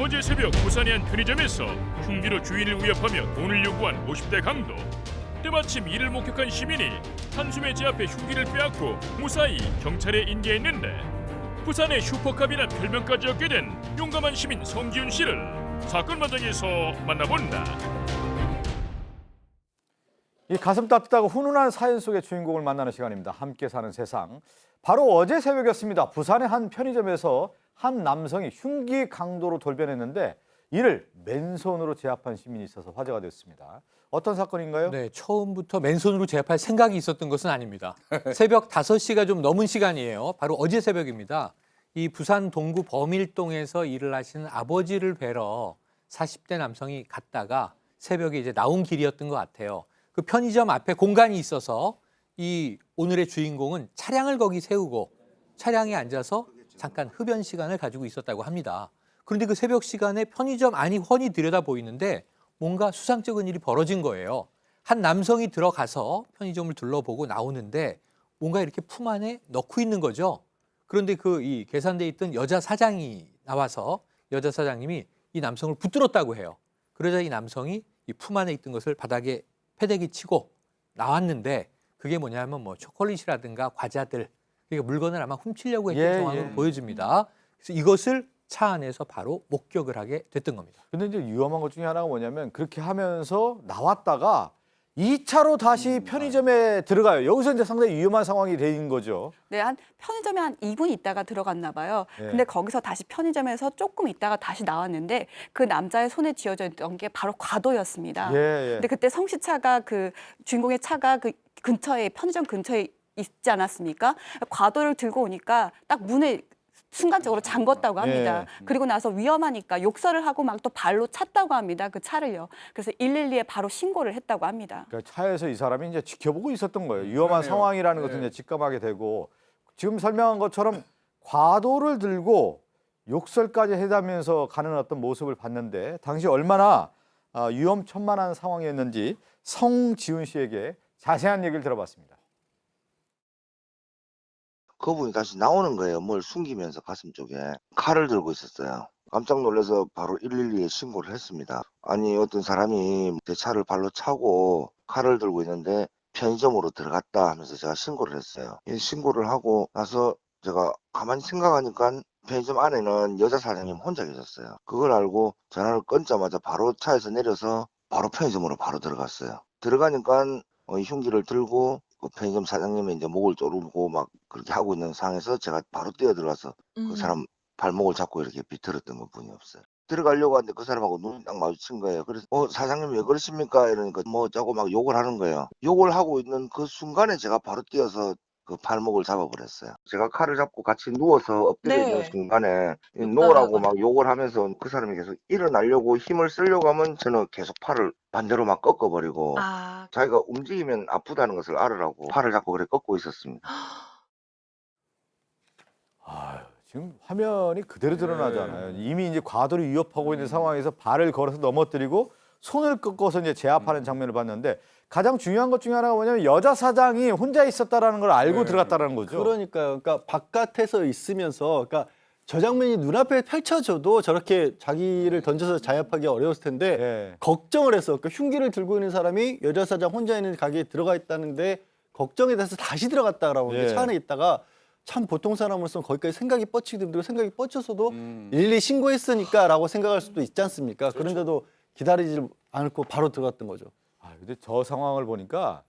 어제 새벽 부산의 한 편의점에서 흉기로 주인을 위협하며 돈을 요구한 50대 강도. 때마침 이를 목격한 시민이 한숨에 제 앞에 흉기를 빼앗고 무사히 경찰에 인계했는데 부산의 슈퍼캅이란 별명까지 얻게 된 용감한 시민 성기훈 씨를 사건 마당에서 만나본다. 이 가슴 따뜻하고 훈훈한 사연 속의 주인공을 만나는 시간입니다. 함께 사는 세상. 바로 어제 새벽이었습니다. 부산의 한 편의점에서 한 남성이 흉기 강도로 돌변했는데 이를 맨손으로 제압한 시민이 있어서 화제가 됐습니다. 어떤 사건인가요? 네, 처음부터 맨손으로 제압할 생각이 있었던 것은 아닙니다. 새벽 5시가 좀 넘은 시간이에요. 바로 어제 새벽입니다. 이 부산 동구 범일동에서 일을 하시는 아버지를 뵈러 40대 남성이 갔다가 새벽에 이제 나온 길이었던 것 같아요. 그 편의점 앞에 공간이 있어서 이 오늘의 주인공은 차량을 거기 세우고 차량에 앉아서 잠깐 흡연 시간을 가지고 있었다고 합니다. 그런데 그 새벽 시간에 편의점 안이 훤히 들여다 보이는데 뭔가 수상쩍은 일이 벌어진 거예요. 한 남성이 들어가서 편의점을 둘러보고 나오는데 뭔가 이렇게 품 안에 넣고 있는 거죠. 그런데 이 계산대에 있던 여자 사장이 나와서 여자 사장님이 이 남성을 붙들었다고 해요. 그러자 이 남성이 이 품 안에 있던 것을 바닥에 패대기 치고 나왔는데 그게 뭐냐면 뭐 초콜릿이라든가 과자들, 그러니까 물건을 아마 훔치려고 했던 상황으로 보여집니다. 그래서 이것을 차 안에서 바로 목격을 하게 됐던 겁니다. 근데 이제 위험한 것 중에 하나가 뭐냐면 그렇게 하면서 나왔다가 2차로 다시 편의점에 들어가요. 여기서 이제 상당히 위험한 상황이 된 거죠. 네, 한 편의점에 한 2분 있다가 들어갔나 봐요. 네. 근데 거기서 다시 편의점에서 조금 있다가 다시 나왔는데 그 남자의 손에 쥐어져 있던 게 바로 과도였습니다. 예. 근데 그때 성씨 차가 그 주인공의 차가 그 근처에 편의점 근처에 있지 않았습니까? 과도를 들고 오니까 딱 문을 순간적으로 잠궜다고 합니다. 예. 그리고 나서 위험하니까 욕설을 하고 막 또 발로 찼다고 합니다. 그 차를요. 그래서 112에 바로 신고를 했다고 합니다. 그러니까 차에서 이 사람이 이제 지켜보고 있었던 거예요. 위험한 상황이라는 것을 이제 직감하게 되고 지금 설명한 것처럼 과도를 들고 욕설까지 해다면서 가는 어떤 모습을 봤는데 당시 얼마나 위험천만한 상황이었는지 성지훈 씨에게 자세한 얘기를 들어봤습니다. 그분이 다시 나오는 거예요. 뭘 숨기면서 가슴 쪽에 칼을 들고 있었어요. 깜짝 놀라서 바로 112에 신고를 했습니다. 아니 어떤 사람이 제 차를 발로 차고 칼을 들고 있는데 편의점으로 들어갔다 하면서 제가 신고를 했어요. 신고를 하고 나서 제가 가만히 생각하니까 편의점 안에는 여자 사장님 혼자 계셨어요. 그걸 알고 전화를 끊자마자 바로 차에서 내려서 바로 편의점으로 바로 들어갔어요. 들어가니까 이 흉기를 들고 그 편의점 사장님이 이제 목을 조르고 막 그렇게 하고 있는 상황에서 제가 바로 뛰어들어가서 그 사람 발목을 잡고 이렇게 비틀었던 것뿐이 없어요. 들어가려고 하는데 그 사람하고 눈이 딱 마주친 거예요. 그래서 사장님 왜 그러십니까? 이러니까 뭐 어쩌고 막 욕을 하는 거예요. 욕을 하고 있는 그 순간에 제가 바로 뛰어서 그 발목을 잡아버렸어요. 제가 칼을 잡고 같이 누워서 엎드려 있는 순간에 놓으라고 막 욕을 하면서 그 사람이 계속 일어나려고 힘을 쓰려고 하면 저는 계속 팔을 반대로 막 꺾어버리고 자기가 움직이면 아프다는 것을 알으라고 팔을 잡고 그래 꺾고 있었습니다. 지금 화면이 그대로 드러나잖아요. 이미 이제 과도를 위협하고 있는 상황에서 발을 걸어서 넘어뜨리고 손을 꺾어서 이제 제압하는 장면을 봤는데 가장 중요한 것 중에 하나가 뭐냐면 여자 사장이 혼자 있었다라는 걸 알고 들어갔다라는 거죠. 그러니까요. 그러니까 바깥에서 있으면서 그러니까 저 장면이 눈앞에 펼쳐져도 저렇게 자기를 던져서 자협하기 어려웠을 텐데 걱정을 했어. 그러니까 흉기를 들고 있는 사람이 여자 사장 혼자 있는 가게에 들어가 있다는데 걱정이 돼서 다시 들어갔다라고 차 안에 있다가 참 보통 사람으로서는 거기까지 생각이 뻗치기 힘들고 생각이 뻗쳐서도 112 신고했으니까라고 생각할 수도 있지 않습니까? 그런데도 기다리지 않고 바로 들어갔던 거죠. 근데 저 상황을 보니까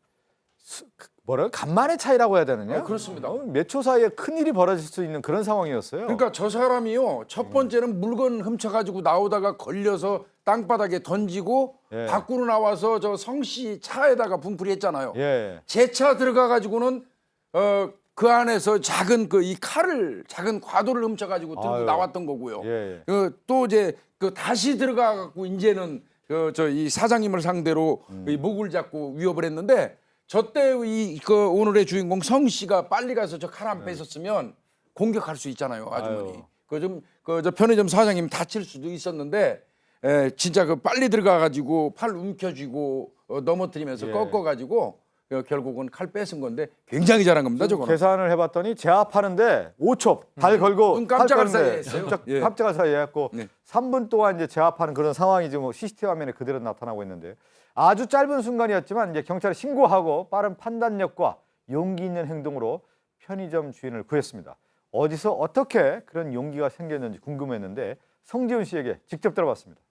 간만의 차이라고 해야 되느냐? 그렇습니다. 몇 초 사이에 큰 일이 벌어질 수 있는 그런 상황이었어요. 그러니까 저 사람이요. 첫 번째는 물건 훔쳐가지고 나오다가 걸려서 땅바닥에 던지고 밖으로 나와서 저 성씨 차에다가 분풀이했잖아요. 제 차 들어가가지고는 그 안에서 작은 이 칼을 작은 과도를 훔쳐가지고 들고 나왔던 거고요. 또 이제 다시 들어가갖고 이제는 이 사장님을 상대로 이 목을 잡고 위협을 했는데 저때 오늘의 주인공 성 씨가 빨리 가서 저 칼 안 뺏었으면 공격할 수 있잖아요, 아주머니. 저 편의점 사장님 다칠 수도 있었는데 진짜 빨리 들어가가지고 팔 움켜쥐고 넘어뜨리면서 꺾어가지고 결국은 칼 뺏은 건데 굉장히 잘한 겁니다. 저거는. 계산을 해봤더니 제압하는데 5초 달 걸고 눈 깜짝할 칼 빼는데 사이에 했어요. 예. 깜짝할 사이에 했고 네. 3분 동안 이제 제압하는 그런 상황이 지금 CCTV 화면에 그대로 나타나고 있는데 아주 짧은 순간이었지만 이제 경찰에 신고하고 빠른 판단력과 용기 있는 행동으로 편의점 주인을 구했습니다. 어디서 어떻게 그런 용기가 생겼는지 궁금했는데 성지훈 씨에게 직접 들어봤습니다.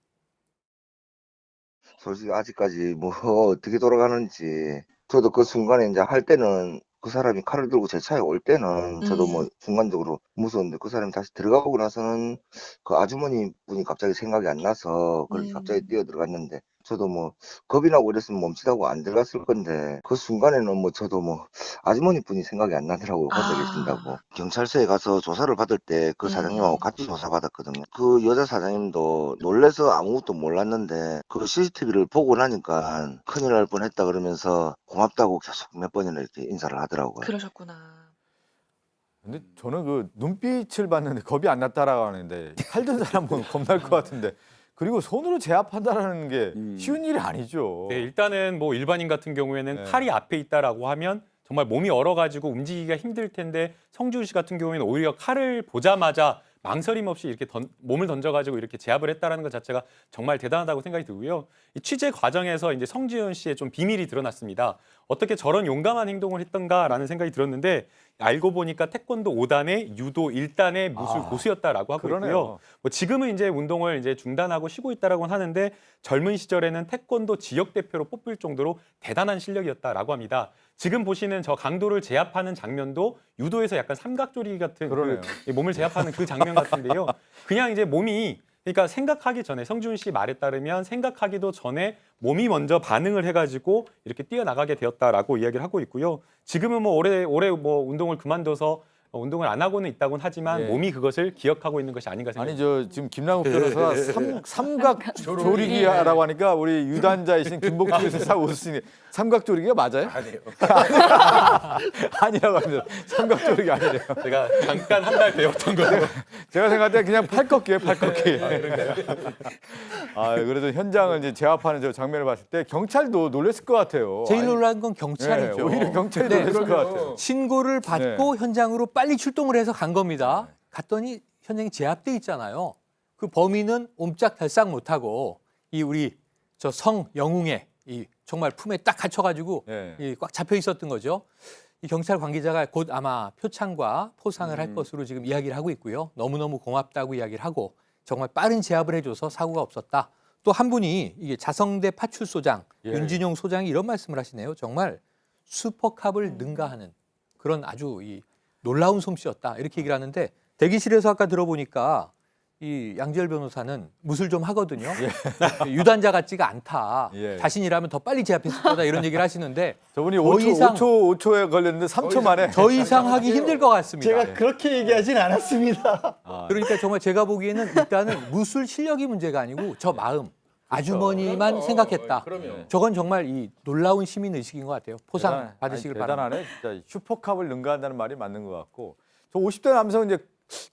솔직히 아직까지 뭐 어떻게 돌아가는지 저도 그 순간에 이제 할 때는 그 사람이 칼을 들고 제 차에 올 때는 저도 뭐 순간적으로 무서웠는데 그 사람이 다시 들어가고 나서는 그 아주머니 분이 갑자기 생각이 안 나서 그렇게 갑자기 뛰어 들어갔는데 저도 뭐 겁이 나고 이랬으면 멈칫하고 안 들어갔을 건데 그 순간에는 뭐 저도 뭐 아주머니 분이 생각이 안 나더라고 혼자 계신다고. 경찰서에 가서 조사를 받을 때 그 사장님하고 같이 조사받았거든요. 그 여자 사장님도 놀래서 아무것도 몰랐는데 그 CCTV를 보고 나니까 큰일 날 뻔했다 그러면서 고맙다고 계속 몇 번이나 이렇게 인사를 하더라고요. 그러셨구나. 근데 저는 그 눈빛을 봤는데 겁이 안 났다라고 하는데 칼 든 사람은 겁날 것 같은데 그리고 손으로 제압한다라는 게 쉬운 일이 아니죠. 네, 일단은 뭐 일반인 같은 경우에는 네. 칼이 앞에 있다라고 하면 정말 몸이 얼어가지고 움직이기가 힘들 텐데 성지훈 씨 같은 경우에는 오히려 칼을 보자마자 망설임 없이 이렇게 몸을 던져가지고 이렇게 제압을 했다라는 것 자체가 정말 대단하다고 생각이 들고요. 이 취재 과정에서 이제 성지훈 씨의 좀 비밀이 드러났습니다. 어떻게 저런 용감한 행동을 했던가라는 생각이 들었는데 알고 보니까 태권도 5단에 유도 1단의 무술 고수였다라고 하고 그러네요. 있고요. 뭐 지금은 이제 운동을 이제 중단하고 쉬고 있다라고 하는데 젊은 시절에는 태권도 지역 대표로 뽑힐 정도로 대단한 실력이었다라고 합니다. 지금 보시는 저 강도를 제압하는 장면도 유도에서 약간 삼각조리 같은 그러네요. 그 몸을 제압하는 그 장면 같은데요. 그냥 이제 몸이 그러니까 생각하기 전에 성지훈 씨 말에 따르면 생각하기도 전에 몸이 먼저 반응을 해가지고 이렇게 뛰어나가게 되었다라고 이야기를 하고 있고요. 지금은 뭐 올해 뭐 운동을 그만둬서 운동을 안 하고는 있다고는 하지만 예. 몸이 그것을 기억하고 있는 것이 아닌가 생각합니다. 아니 저 지금 김남욱 변호사가 삼각 조리기라고 하니까 우리 유단자이신 김복주 교수사 웃으시니 삼각 조리기가 맞아요? 아니에요. 아니라고 합니다. 삼각 조리기 아니래요. 제가 잠깐 한 달 배웠던 거예요. 제가 생각할 때 그냥 팔꺾기예요, 팔꺾기. 아, 그래도 현장을 이제 제압하는 저 장면을 봤을 때 경찰도 놀랐을 것 같아요. 제일 아니, 놀란 건 경찰이죠. 네, 오히려 경찰이 네. 놀랐을 것 같아요. 신고를 받고 현장으로 빨리 출동을 해서 간 겁니다. 갔더니 현장이 제압돼 있잖아요. 그 범인은 옴짝달싹 못하고 이 우리 저 성영웅의 이 정말 품에 딱 갇혀가지고 네. 이 꽉 잡혀 있었던 거죠. 이 경찰 관계자가 곧 아마 표창과 포상을 할 것으로 지금 이야기를 하고 있고요. 너무너무 고맙다고 이야기를 하고 정말 빠른 제압을 해줘서 사고가 없었다. 또 한 분이 이게 자성대 파출소장 예. 윤진용 소장이 이런 말씀을 하시네요. 정말 슈퍼캅을 능가하는 그런 아주 이 놀라운 솜씨였다. 이렇게 얘기를 하는데 대기실에서 아까 들어보니까 이 양지열 변호사는 무술 좀 하거든요. 유단자 같지가 않다. 예. 자신이라면 더 빨리 제압했을 거다. 이런 얘기를 하시는데 저분이 더 5초, 이상- 5초에 걸렸는데 3초 만에. 더 이상 하기 힘들 것 같습니다. 제가 그렇게 얘기하진 않았습니다. 그러니까 정말 제가 보기에는 일단은 무술 실력이 문제가 아니고 저 마음. 아주머니만 그럼요. 생각했다. 그럼요. 저건 정말 이 놀라운 시민 의식인 것 같아요. 포상 대단- 받으시길 아니, 바랍니다. 대단하네. 진짜 슈퍼캅을 능가한다는 말이 맞는 것 같고. 저 50대 남성 이제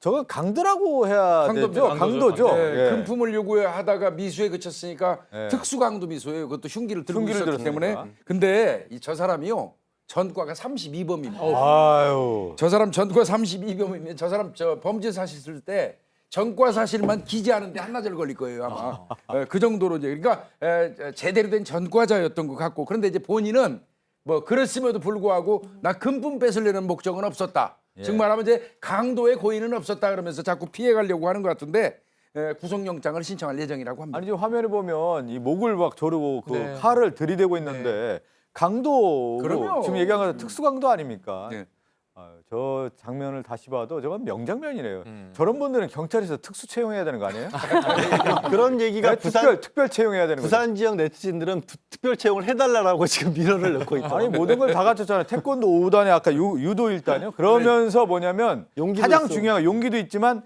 저건 강도라고 해야 되죠? 강도죠. 네, 예. 금품을 요구하다가 미수에 그쳤으니까 예. 특수강도 미수예요. 그것도 흉기를 들고 흉기를 있었기 때문에. 들었으니까. 근데 저 사람이요. 전과가 32범입니다. 아유. 저 사람 전과 32범이면 저 사람 저 범죄 사실 쓸 때 전과 사실만 기재하는데 한나절 걸릴 거예요 아마. 그 정도로 이제 그러니까 제대로 된 전과자였던 것 같고 그런데 이제 본인은 뭐 그랬음에도 불구하고 나 금품 뺏으려는 목적은 없었다. 즉 말하면 이제 강도의 고의는 없었다 그러면서 자꾸 피해가려고 하는 것 같은데 구속영장을 신청할 예정이라고 합니다. 아니 지금 화면에 보면 이 목을 막 조르고 그 네. 칼을 들이대고 있는데 강도 그럼요. 지금 얘기한 건 특수 강도 아닙니까? 네. 저 장면을 다시 봐도 저건 명장면이네요. 저런 분들은 경찰에서 특수 채용해야 되는 거 아니에요? 그런 얘기가 특별 채용해야 되는 거죠. 부산 지역 네티즌들은 특별 채용을 해달라고 지금 민원을 넣고 있다. 아니 모든 걸 다 갖췄잖아요. 태권도 5단에 아까 유도 1단이요. 그러면서 뭐냐면 용기도 가장 있어. 중요한 건 용기도 있지만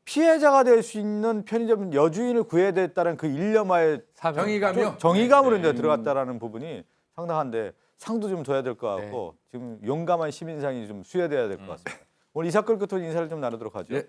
피해자가 될 수 있는 편의점 여주인을 구해야 됐다는 그 일념하에 정의감이요? 정의감으로 이제 들어갔다라는 부분이 상당한데 상도 좀 둬야 될 것 같고 네. 지금 용감한 시민상이 좀 수여돼야 될 것 같습니다. 오늘 이 사건 끝으로 인사를 좀 나누도록 하죠. 네.